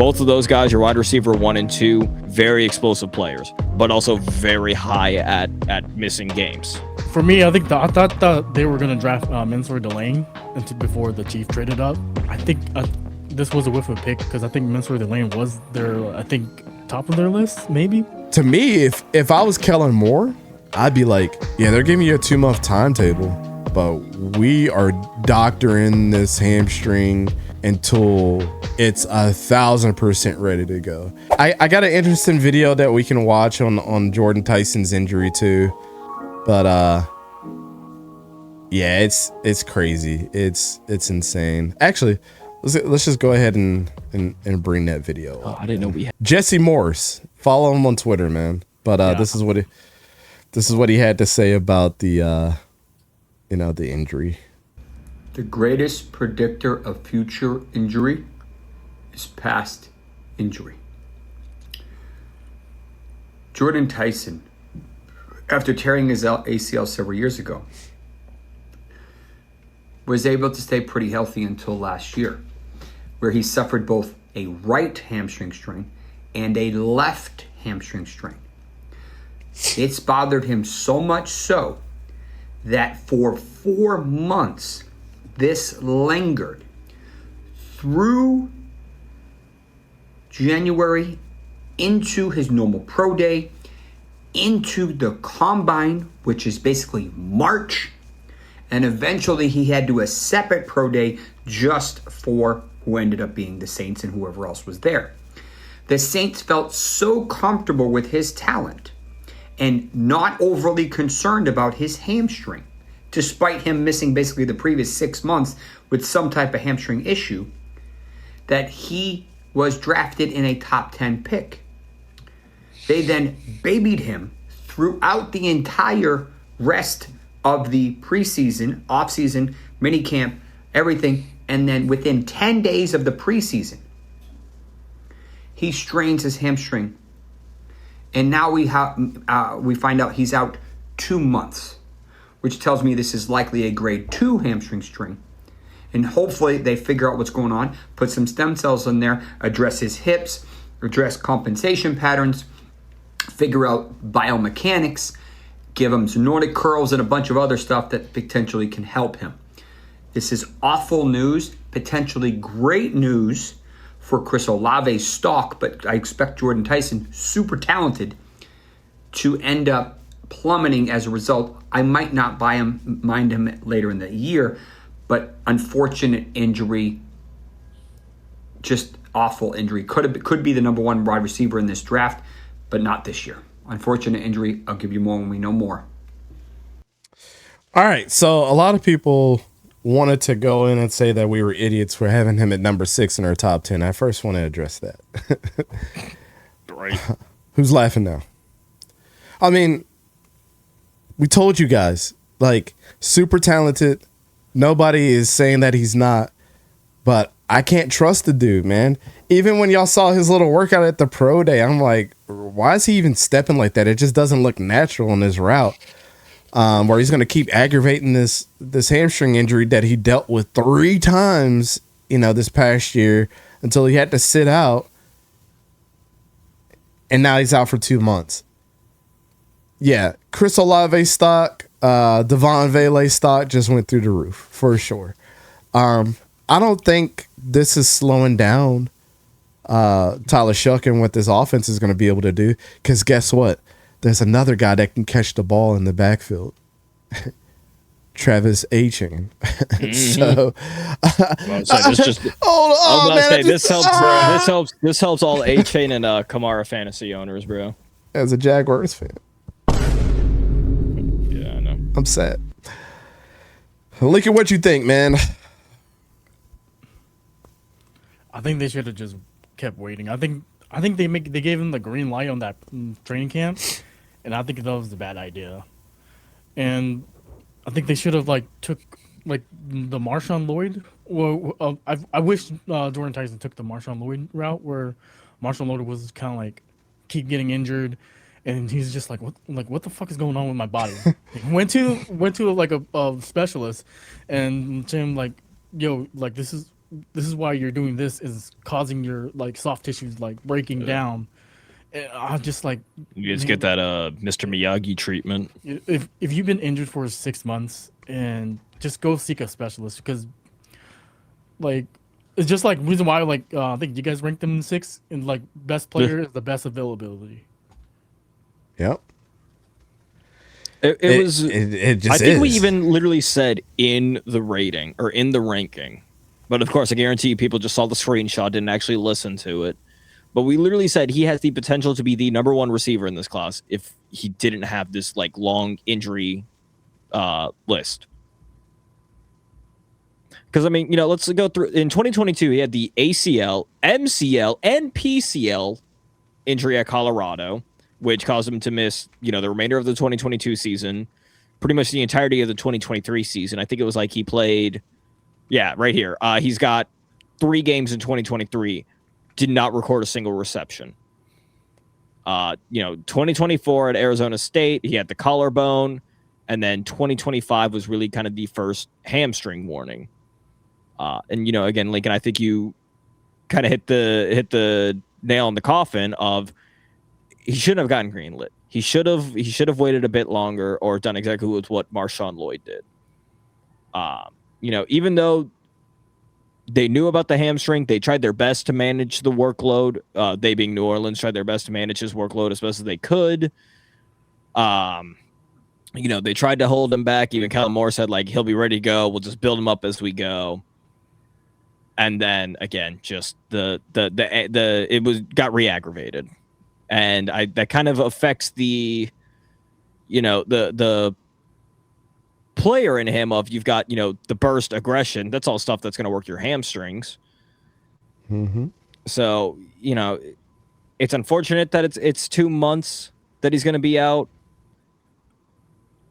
Both of those guys, your wide receiver 1 and 2, very explosive players, but also very high at missing games. For me, I thought that they were gonna draft Mensur Delane before the Chiefs traded up. I think this was a whiff of a pick because I think Mensur Delane was their top of their list, maybe. To me, if I was Kellen Moore, I'd be like, yeah, they're giving you a 2-month timetable, but we are doctoring this hamstring until it's 1,000% ready to go. I got an interesting video that we can watch on Jordyn Tyson's injury too, but yeah, it's crazy. It's insane. Actually, let's just go ahead and bring that video up. I didn't know we had Jesse Morse. Follow him on Twitter, man. But Yeah. this is what he had to say about the the injury. The greatest predictor of future injury is past injury. Jordyn Tyson, after tearing his ACL several years ago, was able to stay pretty healthy until last year, where he suffered both a right hamstring strain and a left hamstring strain. It's bothered him so much so that for 4 months, this lingered through January, into his normal pro day, into the combine, which is basically March, and eventually he had to do a separate pro day just for who ended up being the Saints and whoever else was there. The Saints felt so comfortable with his talent and not overly concerned about his hamstring, despite him missing basically the previous 6 months with some type of hamstring issue, that he was drafted in a top 10 pick. They then babied him throughout the entire rest of the preseason, offseason, minicamp, everything, and then within 10 days of the preseason, he strains his hamstring. And now we find out he's out 2 months, which tells me this is likely a grade 2 hamstring strain. And hopefully they figure out what's going on, put some stem cells in there, address his hips, address compensation patterns, figure out biomechanics, give him some Nordic curls and a bunch of other stuff that potentially can help him. This is awful news, potentially great news for Chris Olave's stock, but I expect Jordyn Tyson, super talented, to end up plummeting as a result. I might not mind him later in the year, but unfortunate injury, just awful injury. Could be the number 1 wide receiver in this draft, but not this year. Unfortunate injury. I'll give you more when we know more. All right, so a lot of people wanted to go in and say that we were idiots for having him at number 6 in our top 10. I first want to address that. right. Who's laughing now? I mean, we told you guys, like, super talented. Nobody is saying that he's not, but I can't trust the dude, man. Even when y'all saw his little workout at the pro day, I'm like, why is he even stepping like that? It just doesn't look natural in his route. Where he's going to keep aggravating this hamstring injury that he dealt with 3 times, this past year until he had to sit out. And now he's out for 2 months. Yeah, Chris Olave stock, Devon Vele stock just went through the roof for sure. I don't think this is slowing down Tyler Shuck and what this offense is going to be able to do. Because guess what? There's another guy that can catch the ball in the backfield. Travis A-Chain. So, this helps all A-Chain and Kamara fantasy owners, bro. As a Jaguars fan. Yeah, I know. I'm sad. Look at what you think, man. I think they should have just kept waiting. I think they gave him the green light on that training camp, and I think that was a bad idea. And I think they should have took the Marshawn Lloyd. Well, I wish Jordyn Tyson took the Marshawn Lloyd route, where Marshawn Lloyd was kind of keep getting injured, and he's just what the fuck is going on with my body? went to a specialist, and to him yo, this is this is why you're doing this is causing your like soft tissues like breaking down. And I just like You just get that Mr. Miyagi treatment. if you've been injured for 6 months and just go seek a specialist because like it's just like reason why like I think you guys ranked them in 6 and like best player is the best availability. Yep. It was. It just I think we is. even literally said in the rating or in the ranking, but of course, I guarantee you people just saw the screenshot, didn't actually listen to it. But we literally said he has the potential to be the number 1 receiver in this class if he didn't have this like long injury list. Because I mean, let's go through. In 2022, he had the ACL, MCL, and PCL injury at Colorado, which caused him to miss, the remainder of the 2022 season, pretty much the entirety of the 2023 season. I think it was like he played, right here. He's got 3 games in 2023, did not record a single reception. 2024 at Arizona State, he had the collarbone, and then 2025 was really kind of the first hamstring warning. And again, Lincoln, I think you kind of hit the nail on the coffin of he shouldn't have gotten greenlit. He should have waited a bit longer or done exactly with what Marshawn Lloyd did. Even though they knew about the hamstring, they tried their best to manage the workload. They being New Orleans tried their best to manage his workload as best as they could. They tried to hold him back. Even Kellen Moore said like he'll be ready to go. We'll just build him up as we go. And then again, just got re-aggravated. And that kind of affects the player in him of you've got, the burst aggression. That's all stuff that's going to work your hamstrings. Mm-hmm. So, it's unfortunate that it's 2 months that he's going to be out.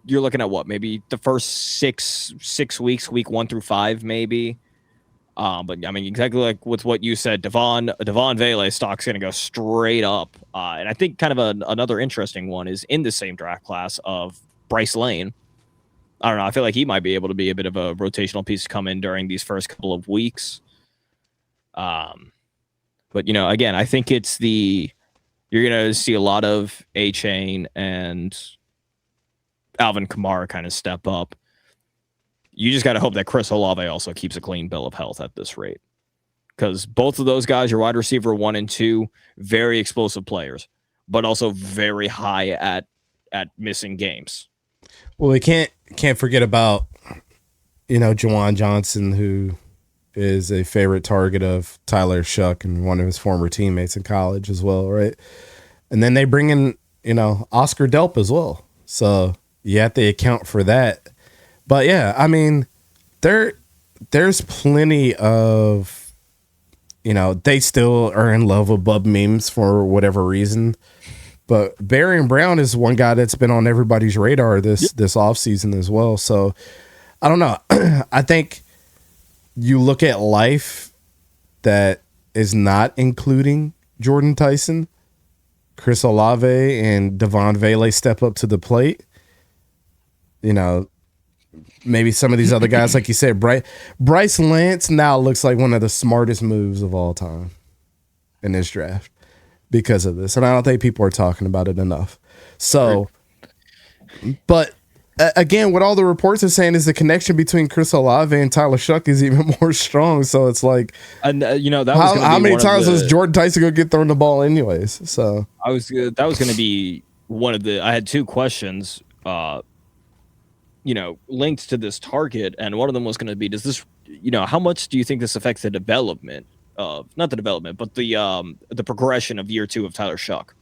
You're looking at what? Maybe the first six weeks, week 1 through 5, maybe. But I mean, exactly like with what you said, Devon Vele stock's going to go straight up. And I think kind of another interesting one is in the same draft class of Bryce Lane. I don't know. I feel like he might be able to be a bit of a rotational piece to come in during these first couple of weeks. But again, I think you're going to see a lot of A-Chain and Alvin Kamara kind of step up. You just got to hope that Chris Olave also keeps a clean bill of health at this rate. Because both of those guys, your wide receiver 1 and 2, very explosive players, but also very high at missing games. Well, we can't forget about, Juwan Johnson, who is a favorite target of Tyler Shuck and one of his former teammates in college as well, right? And then they bring in, Oscar Delp as well. So you have to account for that. But yeah, I mean, there's plenty of, they still are in love with Bub memes for whatever reason. But Barry Brown is one guy that's been on everybody's radar this offseason as well. So I don't know. I think you look at life that is not including Jordyn Tyson, Chris Olave, and Devon Vele step up to the plate. Maybe some of these other guys, like you said, Bryce Lance now looks like one of the smartest moves of all time in this draft because of this. And I don't think people are talking about it enough. So, but again, what all the reports are saying is the connection between Chris Olave and Tyler Shuck is even more strong. So it's like, and that was how many times was Jordyn Tyson going to get thrown the ball anyways? So that was going to be one of I had 2 questions, linked to this target, and one of them was going to be, does this, how much do you think this affects the development of, not the development, but the progression of year 2 of Tyler Shuck?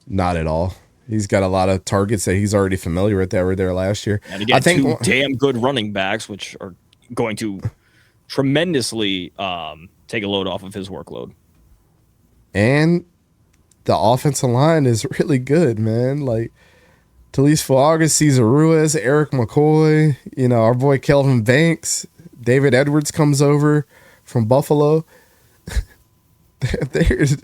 Not at all. He's got a lot of targets that he's already familiar with that were there last year. And again, I think 2 damn good running backs, which are going to tremendously take a load off of his workload. And the offensive line is really good, man. Like, Talise Fuaga, Cesar Ruiz, Eric McCoy, our boy Kelvin Banks, David Edwards comes over from Buffalo. This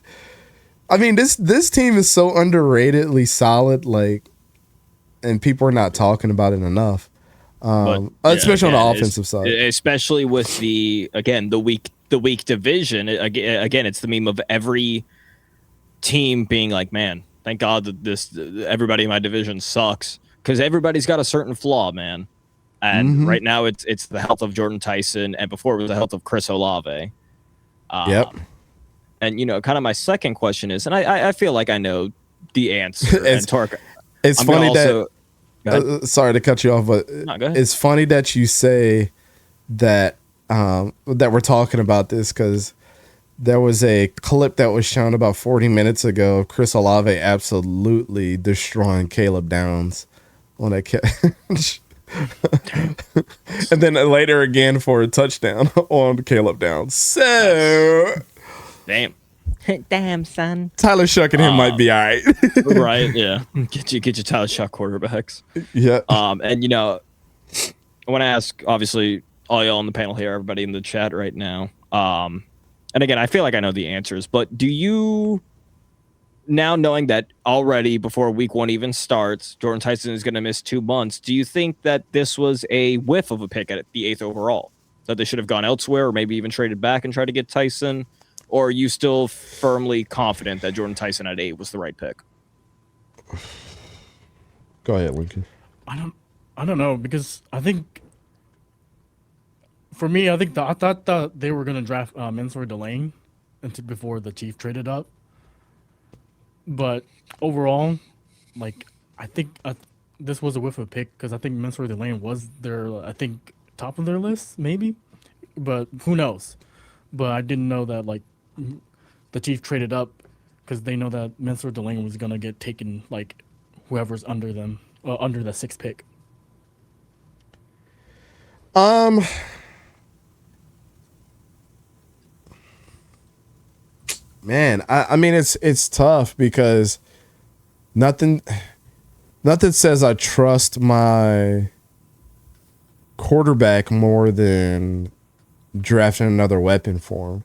team is so underratedly solid, like, and people are not talking about it enough. especially on again, the offensive side. especially with the weak division. Again, it's the meme of every team being like, man, thank God that everybody in my division sucks, because everybody's got a certain flaw, man. And right now it's the health of Jordyn Tyson, and before it was the health of Chris Olave. Yep. And kind of my second question is, and I feel like I know the answer. And Torque, It's I'm funny also, that sorry to cut you off, but No, go ahead. it's funny that you say that that we're talking about this, because there was a clip that was shown about 40 minutes ago of Chris Olave absolutely destroying Caleb Downs on that catch. And then later again for a touchdown on Caleb Downs. So damn son. Tyler Shuck and him might be all right. Right, yeah. Get your Tyler Shuck quarterbacks. Yeah. And I want to ask, obviously, all y'all on the panel here, everybody in the chat right now. And again, I feel like I know the answers, but do you, now knowing that already before week 1 even starts, Jordyn Tyson is going to miss 2 months, do you think that this was a whiff of a pick at the 8th overall? That they should have gone elsewhere, or maybe even traded back and tried to get Tyson? Or are you still firmly confident that Jordyn Tyson at 8 was the right pick? Go ahead, Lincoln. I don't know, because I think for me, I thought that they were gonna draft Mansour Delane before the Chief traded up. But overall, like, I think this was a whiff of a pick, because I think Mansour Delane was top of their list, maybe, but who knows? But I didn't know that, like, the Chief traded up because they know that Mansour Delane was gonna get taken, like, whoever's under them, under the 6th pick. Man, I mean, it's tough, because nothing says I trust my quarterback more than drafting another weapon for him.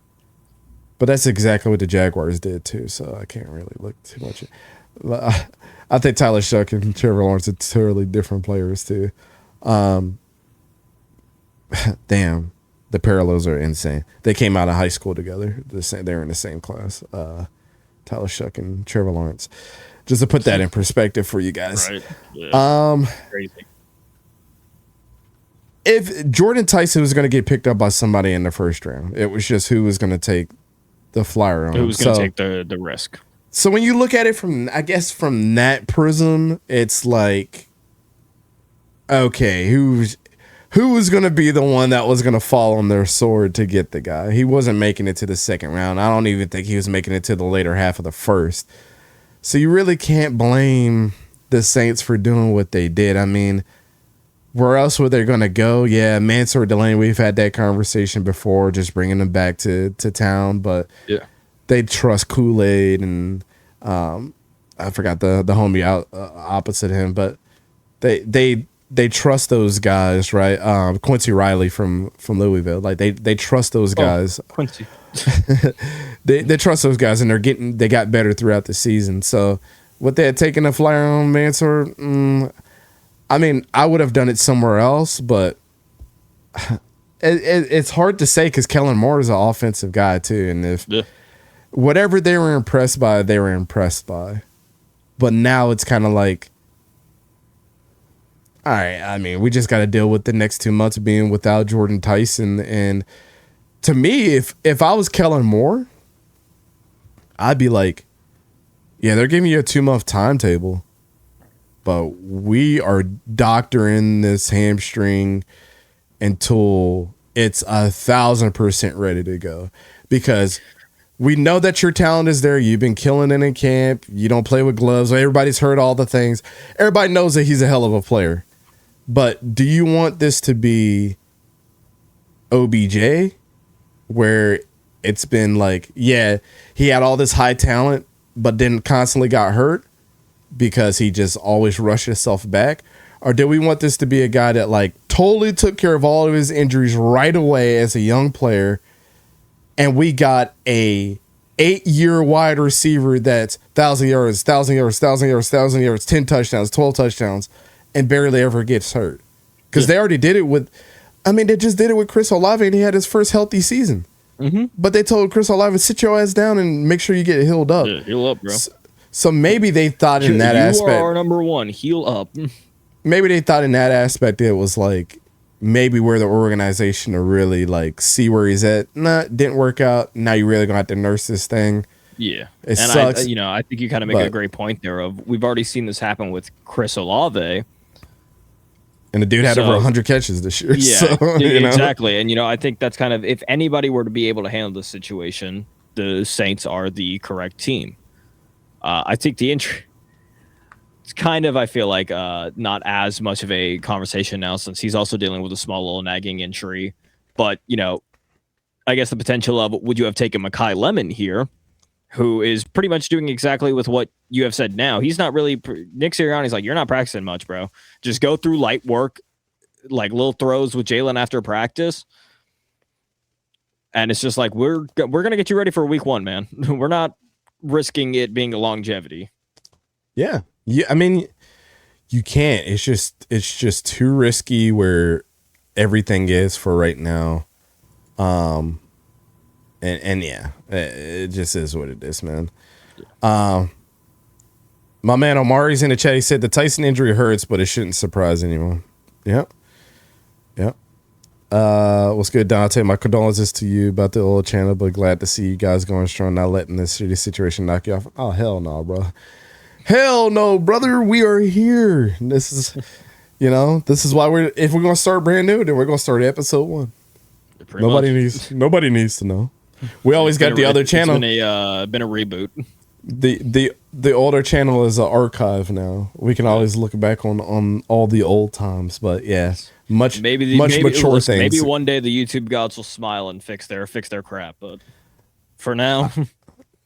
But that's exactly what the Jaguars did too, so I can't really look too much. I think Tyler Shuck and Trevor Lawrence are totally different players too. Damn. The parallels are insane. They came out of high school together. They're in the same class. Tyler Shuck and Trevor Lawrence. Just to put that in perspective for you guys. Right. Yeah. Crazy. If Jordyn Tyson was going to get picked up by somebody in the first round, it was just who was going to take the flyer on him. Who was going to take the risk? So when you look at it from that prism, it's like, okay, who was going to be the one that was going to fall on their sword to get the guy? He wasn't making it to the second round. I don't even think he was making it to the later half of the first. So you really can't blame the Saints for doing what they did. I mean, where else were they going to go? Yeah, Mansour Delane, we've had that conversation before, just bringing them back to town. But yeah, they trust Kool-Aid and I forgot the homie out opposite him, but they trust those guys, right? Quincy Riley from Louisville, like they trust those guys. Quincy. they trust those guys, and they got better throughout the season. So what they had taken a flyer on Mansour, I mean, I would have done it somewhere else, but it's hard to say because Kellen Moore is an offensive guy too, and if whatever they were impressed by, they were impressed by. But now it's kind of like, all right, I mean, we just got to deal with the next 2 months being without Jordyn Tyson. And to me, if I was Kellen Moore, I'd be like, yeah, they're giving you a 2-month timetable, but we are doctoring this hamstring until it's 1,000% ready to go, because we know that your talent is there. You've been killing it in camp. You don't play with gloves. Everybody's heard all the things. Everybody knows that he's a hell of a player. But do you want this to be OBJ, where it's been like, yeah, he had all this high talent, but then constantly got hurt because he just always rushed himself back? Or do we want this to be a guy that like totally took care of all of his injuries right away as a young player, and we got a 8-year wide receiver that's 1,000 yards, 1,000 yards, 1,000 yards, 1,000 yards, 10 touchdowns, 12 touchdowns, and barely ever gets hurt? because they already did it with. I mean, they just did it with Chris Olave, and he had his first healthy season. Mm-hmm. But they told Chris Olave, sit your ass down and make sure you get healed up. Yeah, heal up, bro. So maybe they thought in that aspect. You are our number one. Heal up. Maybe they thought in that aspect it was like maybe where the organization to really like see where he's at. Nah, didn't work out. Now you really gonna have to nurse this thing. Yeah, It and sucks. I think you kind of make a great point there. Of we've already seen this happen with Chris Olave. And the dude had over 100 catches this year. Yeah, so, you know? exactly. And I think that's kind of, if anybody were to be able to handle this situation, the Saints are the correct team. I think the injury, it's kind of, I feel like, not as much of a conversation now since he's also dealing with a small little nagging injury. But, I guess the potential of, would you have taken Mekhi Lemon here, who is pretty much doing exactly with what you have said now. He's not really, Nick Sirianni's like, you're not practicing much, bro. Just go through light work, like little throws with Jalen after practice. And it's just like, we're going to get you ready for week 1, man. We're not risking it being a longevity. Yeah. I mean, you can't. It's just too risky where everything is for right now. And yeah, it just is what it is, man. My man Omari's in the chat. He said the Tyson injury hurts, but it shouldn't surprise anyone. Yep. What's good, Dante? My condolences to you about the old channel, but glad to see you guys going strong, not letting this shitty situation knock you off. Oh, hell no, bro. Hell no, brother. We are here. This is, this is why if we're going to start brand new, then we're going to start episode 1. Nobody needs to know. We always got the other channel. It's been a reboot. The older channel is an archive now. We can always look back on all the old times. But yeah, much mature things. Maybe one day the YouTube gods will smile and fix their crap. But for now,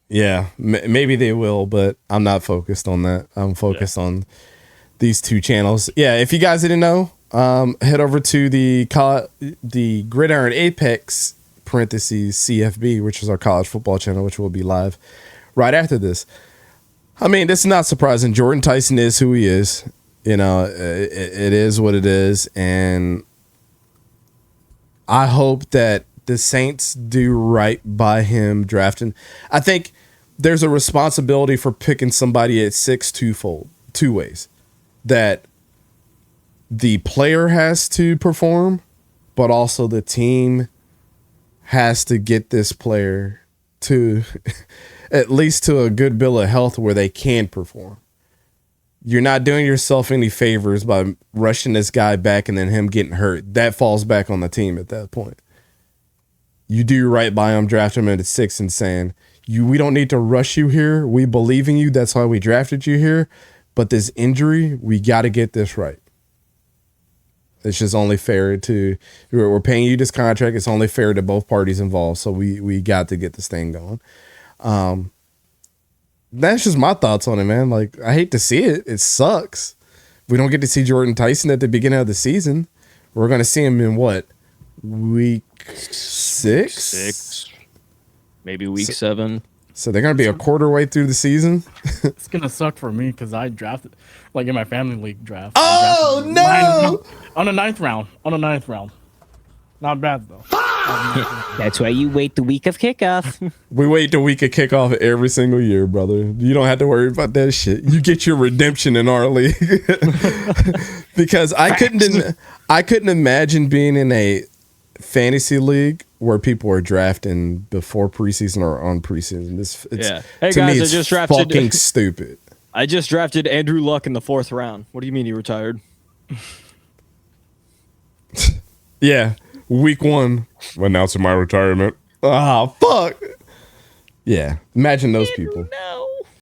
yeah, maybe they will. But I'm not focused on that. I'm focused on these 2 channels. Yeah, if you guys didn't know, head over to the Gridiron Apex (CFB), which is our college football channel, which will be live right after this. I mean, it's not surprising. Jordyn Tyson is who he is. It is what it is, and I hope that the Saints do right by him drafting. I think there's a responsibility for picking somebody at 6 two ways. That the player has to perform, but also the team has to get this player to at least to a good bill of health where they can perform. You're not doing yourself any favors by rushing this guy back and then him getting hurt. That falls back on the team at that point. You do right by him, draft him at 6 and saying, we don't need to rush you here. We believe in you. That's why we drafted you here. But this injury, we got to get this right. It's just only fair to, we're paying you this contract. It's only fair to both parties involved. So we got to get this thing going. That's just my thoughts on it, man. Like, I hate to see it. It sucks. We don't get to see Jordyn Tyson at the beginning of the season. We're going to see him in what? Week 6? 6. Maybe week 7. So they're going to be a quarter way through the season. It's going to suck for me because I drafted, like in my family league draft. Oh, no! On the 9th round. Not bad, though. That's why you wait the week of kickoff. We wait the week of kickoff every single year, brother. You don't have to worry about that shit. You get your redemption in our league. Because I couldn't imagine being in a fantasy league where people are drafting before preseason or on preseason. Hey to guys, me, I it's just drafted fucking stupid. I just drafted Andrew Luck in the 4th round. What do you mean he retired? Yeah, week 1, announcing my retirement. Ah, fuck. Yeah, imagine those people.